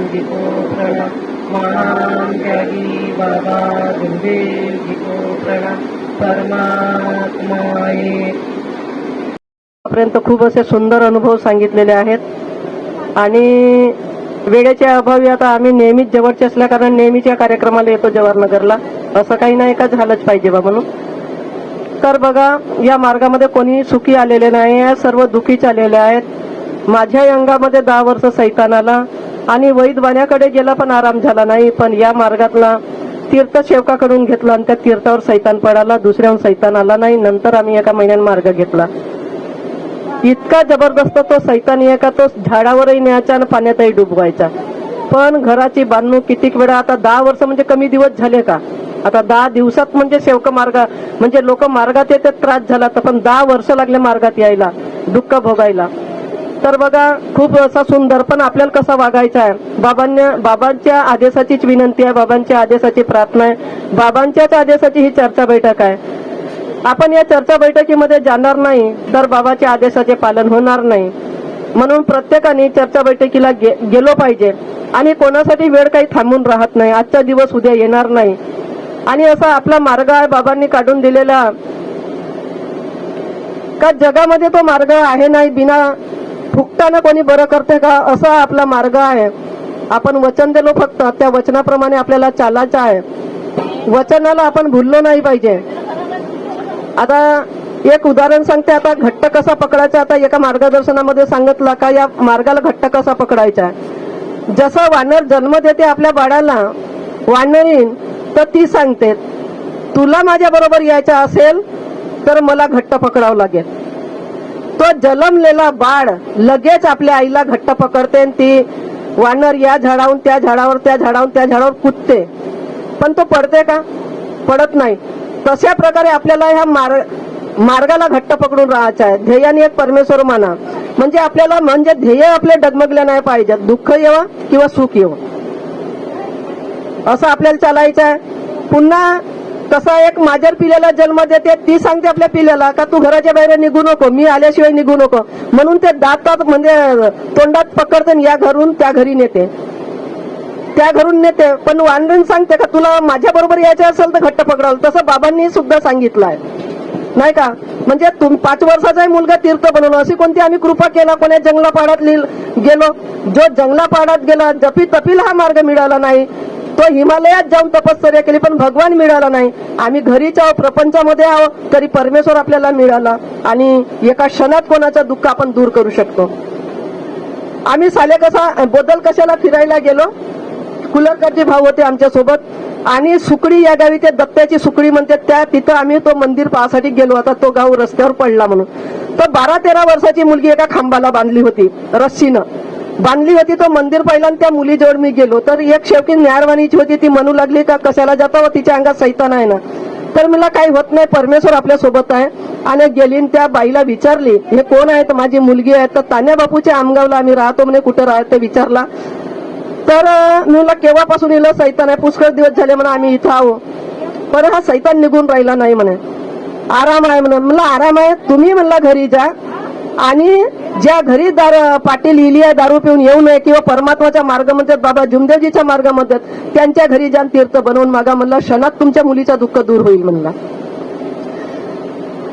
जी को प्रणाम, महान त्यागी बाबा गुरुदेव जी को प्रणाम, परमात्माए. पर्यंत खूप असे सुंदर अनुभव सांगितलेले आहेत आणि वेळेच्या अभावी आता आम्ही नेहमीच जवळचे असल्या कारण नेहमीच्या कार्यक्रमाला येतो जवाहरनगरला. असं काही नाही का झालंच पाहिजे बा म्हणून. तर बघा, या मार्गामध्ये कोणी सुखी आलेले नाही आहे, सर्व दुखीच आलेले आहेत. माझ्या अंगामध्ये 10 वर्ष सैतान आला आणि वैद्यवाण्याकडे गेला पण आराम झाला नाही. पण या मार्गातला तीर्थसेवकाकडून घेतला आणि त्या तीर्थावर सैतान पडाला, दुसऱ्याहून सैतान आला नाही. नंतर आम्ही एका महिन्याने मार्ग घेतला. इतका जबरदस्त तो सैतान आहे का तो झाडावरही न्यायचा आणि पाण्यातही डुबवायचा. पण घराची बांधणूक कितीक वेळा, आता 10 वर्ष म्हणजे कमी दिवस झाले का, आता 10 दिवसात म्हणजे सेवक मार्ग म्हणजे लोक मार्गात येते त्रास झाला, तर पण 10 वर्ष लागले मार्गात यायला, दुःख भोगायला. तर बघा, खूप असा सुंदर. पण आपल्याला कसा वागायचा आहे, बाबांच्या आदेशाचीच विनंती आहे, बाबांच्या आदेशाची प्रार्थना आहे, बाबांच्याच आदेशाची ही चर्चा बैठक आहे. आपण या चर्चा बैठकीमध्ये जाणार नाही तर बाबाच्या आदेशाचे पालन होणार नाही. म्हणून प्रत्येकाने चर्चा बैठकीला गेलो पाहिजे आणि कोणासाठी वेळ काही थांबून राहत नाही. आजचा दिवस उद्या येणार नाही आणि असा आपला मार्ग आहे बाबांनी काढून दिलेला का जगामध्ये तो मार्ग आहे नाही, बिना फुकटानं कोणी बरं करते का, असा आपला मार्ग आहे. आपण वचन दिलो, फक्त त्या वचनाप्रमाणे आपल्याला चालायचं आहे. वचनाला आपण भुललो नाही पाहिजे. आता एक उदाहरण सांगते, आता घट्ट कसा पकडायचा. आता एका मार्गदर्शनामध्ये सांगितलं का या मार्गाला घट्ट कसा पकडायचा. जसं वानर जन्म देते आपल्या बाळाला, वानरीन, तर ती सांगते तुला माझ्या बरोबर यायचं असेल तर मला घट्ट पकडावं लागेल. तो जन्मलेला बाळ लगेच आपल्या आईला घट्ट पकडते आणि ती वानर या झाडावरून त्या झाडावर, त्या झाडावरून त्या झाडावर कुदते. पण तो पडते का, पडत नाही. तशा प्रकारे आपल्याला ह्या मार्गाला घट्ट पकडून राहायचं आहे. ध्येयाने एक परमेश्वर माना, म्हणजे आपल्याला म्हणजे ध्येय आपले डगमगले नाही पाहिजे. दुःख येवं किंवा सुख येवं असं आपल्याला चालायचं आहे. पुन्हा कसा एक माजर पिल्याला जन्म देते, ती सांगते आपल्या पिल्याला का तू घराच्या बाहेर निघू नको, मी आल्याशिवाय निघू नको. म्हणून ते दातात म्हणजे तोंडात पकडते, या घरून त्या घरी नेते, त्या घरून नेते. पण वानरीन सांगते का तुला माझ्या बरोबर यायचं असेल तर घट्ट पकडाल. तसं बाबांनी सुद्धा सांगितलं आहे नाही का. म्हणजे 5 वर्षाचा मुलगा तीर्थ बनवलं, अशी कोणती आम्ही कृपा केला. कोण्या जंगलापाडात गेलो, जो जंगलापाडात गेला, जपी तपील हा मार्ग मिळाला नाही. तो हिमालयात जाऊन तपश्चर्या केली पण भगवान मिळाला नाही. आम्ही घरीच आहो, प्रपंचामध्ये आहो, तरी परमेश्वर आपल्याला मिळाला आणि एका क्षणात कोणाचं दुःख आपण दूर करू शकतो. आम्ही साले कसा बोदल कशाला फिरायला गेलो, कुलरकरचे भाऊ होते आमच्या सोबत आणि सुकडी या गावी, ते दत्ताची सुकडी म्हणते, त्या तिथं आम्ही तो मंदिर पाहासाठी गेलो. आता तो गाव रस्त्यावर पडला म्हणून. तर 12-13 वर्षाची मुलगी एका खांबाला बांधली होती, रस्सीनं बांधली होती. तो मंदिर पाहिला आणि त्या मुलीजवळ मी गेलो. तर एक शेवटी न्यारवाणीची होती, ती म्हणू लागली का कशाला जाता व तिच्या अंगात सैतान आहे ना. तर मला काही होत नाही, परमेश्वर आपल्या सोबत आहे. आणि गेली त्या बाईला विचारली हे कोण आहे, तर माझी मुलगी आहे. तर तान्या बापूच्या आमगावला आम्ही राहतो म्हणे, कुठं राहते विचारला. तर मी म्हणला केव्हापासून येलं, सैतान आहे, पुष्कळ दिवस झाले म्हणा आम्ही इथं आहो, पण हा सैतान निघून राहिला नाही म्हणे, आराम आहे म्हणून. म्हणलं आराम आहे, तुम्ही म्हणला घरी जा आणि ज्या घरी पाटी लिहिली आहे दारू पिऊन येऊ नये किंवा परमात्माच्या मार्गामध्ये बाबा जुमदेवजीच्या मार्गामध्ये त्यांच्या घरी जाऊन तीर्थ बनवून मागा. म्हणला क्षणात तुमच्या मुलीचा दुःख दूर होईल म्हणला.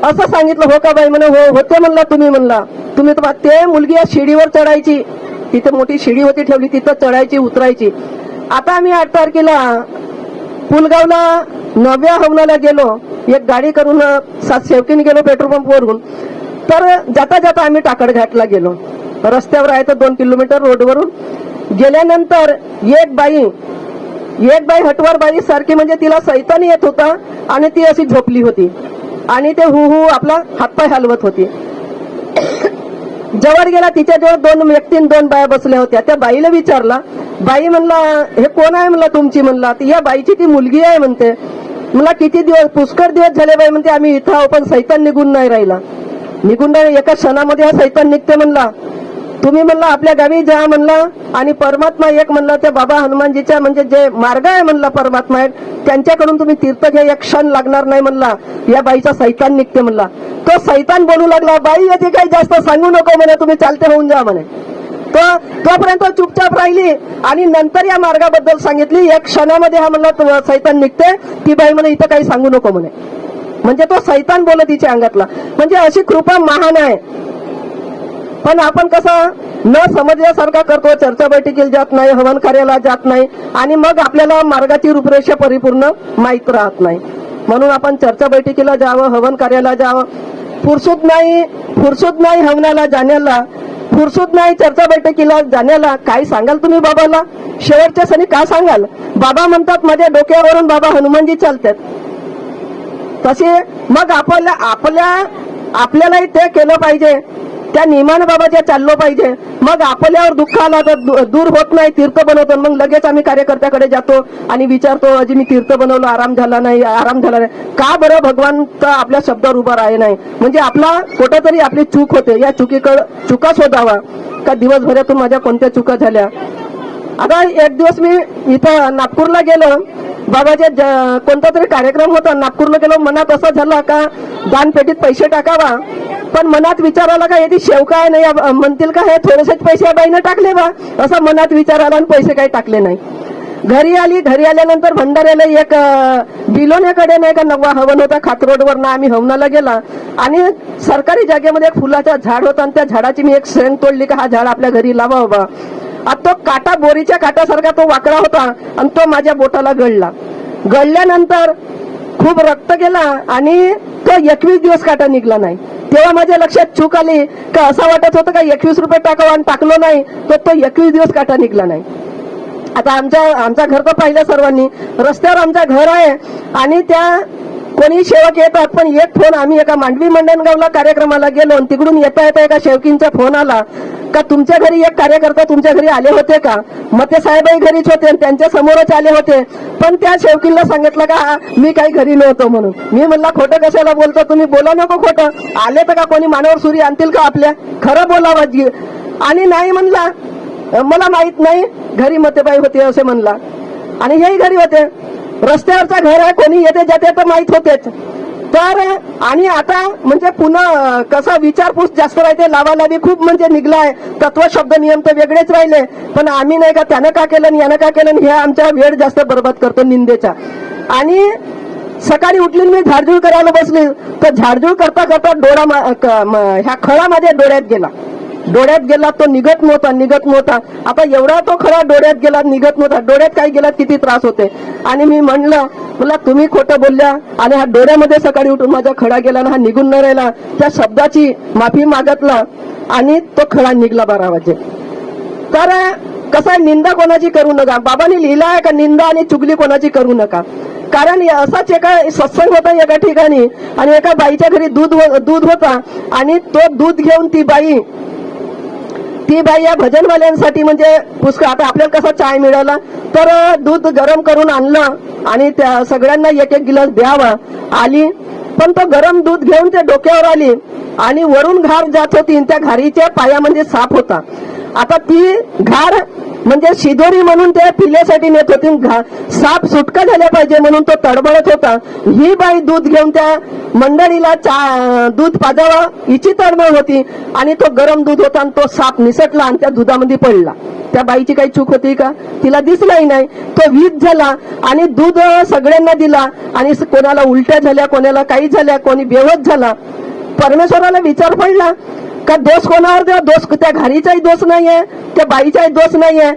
असं सांगितलं. हो का बाई म्हणे, हो होते म्हणला तुम्ही. म्हणला तुम्ही तर ते मुलगी या शिडीवर चढायची, तिथे मोठी शिडी होती ठेवली, तिथं चढायची उतरायची. आता आम्ही 8 तारखेला पुलगावला 9व्या हवनाला गेलो, एक गाडी करून 7 सेवकीने गेलो पेट्रोल पंपवरून. तर जाता जाता आम्ही टाकडघाटला गेलो. रस्त्यावर आहे तर 2 किलोमीटर रोडवरून गेल्यानंतर एक बाई हटवार बाई सारखी, म्हणजे तिला सैतान येत होता आणि ती अशी झोपली होती आणि ते हु आपला हातपाय हलवत होती. जवळ गेला, तिच्याजवळ 2 व्यक्ती 2 बाया बसल्या होत्या. त्या बाईला विचारला, बाई म्हणला हे कोण आहे म्हणला तुमची. म्हणला या बाईची ती मुलगी आहे म्हणते. मला किती दिवस, पुष्कळ दिवस झाले बाई म्हणते आम्ही इथं आहो, पण सैतान निघून नाही राहिला. निघून नाही, एका क्षणामध्ये हा सैतान निघते म्हणला. तुम्ही म्हणला आपल्या गावी जा म्हणला आणि परमात्मा एक म्हणला त्या बाबा हनुमानजीच्या म्हणजे जे मार्ग आहे म्हणला परमात्मा आहे त्यांच्याकडून तुम्ही तीर्थ घ्या, एक क्षण लागणार नाही म्हणला. या बाईचा सैतान निघते म्हणला. तो सैतान बोलू लागला, बाई याचे काही जास्त सांगू नको म्हणे, तुम्ही चालते होऊन जा म्हणे. तोपर्यंत चुपचाप राहिली आणि नंतर या मार्गाबद्दल सांगितली. एक क्षणामध्ये हा म्हणला सैतान निघते. ती बाई म्हणे इथं काही सांगू नको म्हणे. म्हणजे तो सैतान बोलत तिच्या अंगातला. म्हणजे अशी कृपा महान आहे. पण आपण कसं न समजल्यासारखा करतो, चर्चा बैठकीला जात नाही, हवन कार्याला जात नाही आणि मग आपल्याला मार्गाची रूपरेषा परिपूर्ण माहीत राहत नाही. म्हणून आपण चर्चा बैठकीला जावं, हवन कार्याला जावं. फुरसूद नाही हवनाला जाण्याला, फुरसूद नाही चर्चा बैठकीला जाण्याला. काय सांगाल तुम्ही बाबाला? शेवटच्या सणी का सांगाल? बाबा म्हणतात माझ्या डोक्यावरून बाबा हनुमानजी चालतात. तसे मग आपल्यालाही ते केलं पाहिजे, त्या नियमानं बाबाच्या चाललो पाहिजे. मग आपल्यावर दुःख आला तर दूर होत नाही, तीर्थ बनवतो. मग लगेच आम्ही कार्यकर्त्याकडे जातो आणि विचारतो अजी मी तीर्थ बनवलं, आराम झाला नाही. का बरं भगवान तर आपल्या शब्दावर उभा राहे नाही? म्हणजे आपला कुठेतरी आपली चूक होते. या चुका शोधावा का दिवसभरातून माझ्या कोणत्या चुका झाल्या. आता एक दिवस मी इथं नागपूरला गेलो, बाबाच्या कोणता तरी कार्यक्रम होता. नागपूरला गेलो, मनात असं झालं का दानपेटीत पैसे टाकावा. पण मनात विचार आला का याची शेव काय नाही म्हणतील का हे थोडेसेच पैसे या बाईनं टाकले बा, असं मनात विचार आला आणि पैसे काही टाकले नाही. घरी आल्यानंतर भंडाऱ्याला एक बिलोण्याकडे नाही का नवा हवन होता. खातरोडवर ना आम्ही हवनाला गेला आणि सरकारी जागेमध्ये एक फुलाचा झाड होता आणि त्या झाडाची मी एक शेंग तोडली का हा झाड आपल्या घरी लावा बाबा. आता तो काटा बोरीच्या काट्यासारखा तो वाकडा होता आणि तो माझ्या बोटाला गळल्यानंतर खूप रक्त गेला आणि तो 21 दिवस काटा निघला नाही. तेव्हा माझ्या लक्षात चूक आली का असं वाटत होतं का 21 रुपये टाकावं आणि टाकलो नाही तर तो 21 दिवस काटा निघला नाही. आता आमचा घर तर पाहिलं सर्वांनी, रस्त्यावर आमचं घर आहे आणि त्या कोणी सेवक येतात. पण एक फोन आम्ही एका मांडवी मंडणगावला कार्यक्रमाला गेलो आणि तिकडून येता एका शेवकींचा फोन आला का तुमच्या घरी एक कार्यकर्ता तुमच्या घरी आले होते का? मग ते साहेबही घरीच होते आणि त्यांच्या समोरच आले होते. पण त्या शेवकीला सांगितलं का मी काही घरी नव्हतो म्हणून. मी म्हणला खोटं कशाला बोलतो तुम्ही, बोला नको खोटं. आले तर का कोणी मानावर सुरी आणतील का आपल्या? खरं बोलावं. आणि नाही म्हणला मला माहित नाही, घरी मतेबाई होते असे म्हणला आणि हेही घरी होते. रस्त्यावरचं घर आहे, कोणी येते जाते तर माहित होतेच. तर आणि आता म्हणजे पुन्हा कसा विचारपूस जास्त राहते, लावालावी खूप म्हणजे निघलाय. तत्व शब्द नियम तर वेगळेच राहिले. पण आम्ही नाही का त्यानं का केलं यानं का केलं हे आमचा वेळ जास्त बरबाद करतो निंदेचा. आणि सकाळी उठली मी झाडझूड करायला बसली तर झाडझूड करता करता ह्या खळा माझ्या डोळ्यात गेला. तो निघत नव्हता. आता एवढा तो खरा डोळ्यात गेला, निघत नव्हता. डोळ्यात काही गेला किती त्रास होते. आणि मी म्हणलं तुम्ही खोटं बोलल्या आणि हा डोळ्यामध्ये सकाळी उठून माझा खडा गेला ना हा निघून न राहिला. त्या शब्दाची माफी मागितला आणि तो खडा निघला 12 वाजे. तर कसं आहे, निंदा कोणाची करू नका. बाबांनी लिहिलं आहे का निंदा आणि चुगली कोणाची करू नका. कारण असाच एका सत्संग होता एका ठिकाणी आणि एका बाईच्या घरी दूध होता आणि तो दूध घेऊन ती बाई या भजनवाल्यांसाठी म्हणजे पुष्कळ. आता आपल्याला कसा चाय मिळाला तर दूध गरम करून आणलं आणि त्या सगळ्यांना एक एक गिलास द्यावा आली. पण तो गरम दूध घेऊन त्या डोक्यावर आली आणि वरून घार जात होती. त्या घारीच्या पायामध्ये साप होता. आता ती घार म्हणजे शिदोरी म्हणून ते पिल्यासाठी नेत होती. साप सुटका झाल्या पाहिजे म्हणून तो तडबडत होता. ही बाई दूध घेऊन त्या मंडळीला दूध पाजावा हिची तडमळ होती आणि तो गरम दूध होता आणि तो साप निसटला आणि त्या दुधामध्ये पडला. त्या बाईची काही चूक होती का? तिला दिसलाही नाही. तो वीज झाला आणि दूध सगळ्यांना दिला आणि कोणाला उलट्या झाल्या, कोणाला काही झाल्या, कोणी बेहोश झाला. परमेश्वराला विचार पडला का दोष कोणावर द्या? दोष त्या घारीचाही दोष नाहीये, त्या बाईचाही दोष नाहीये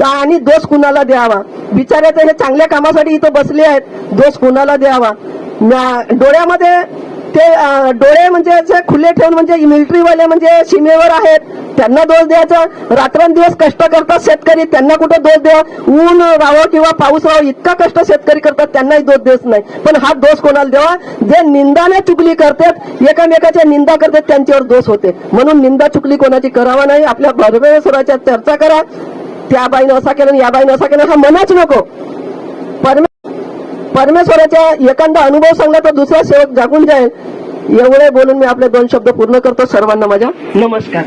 आणि दोष कुणाला द्यावा? बिचाऱ्याचं हे चांगल्या कामासाठी इथं बसले आहेत, दोष कुणाला द्यावा? डोळ्यामध्ये ते डोळे म्हणजे असे खुले ठेवून म्हणजे मिलिटरीवाले म्हणजे सीमेवर आहेत त्यांना दोष द्यायचा. रात्रंदिवस कष्ट करतात शेतकरी त्यांना कुठं दोष द्या? ऊन राहावं किंवा पाऊस राहावं इतका कष्ट शेतकरी करतात त्यांनाही दोष देत नाही. पण हा दोष कोणाला द्यावा? जे निंदाने चुकली करतात, एकामेकाच्या निंदा करतात त्यांच्यावर दोष होते. म्हणून निंदा चुकली कोणाची करावा नाही. आपल्या परमेश्वराच्या चर्चा करा. त्या बाईनं असा केलं या बाईनं असा केलं हा मनाच नको. परमेश्वराच्या एखादा अनुभव सांगला तर दुसरा सेवक जागून जाईल. एवढे बोलून मी आपले 2 शब्द पूर्ण करतो. सर्वांना माझा नमस्कार.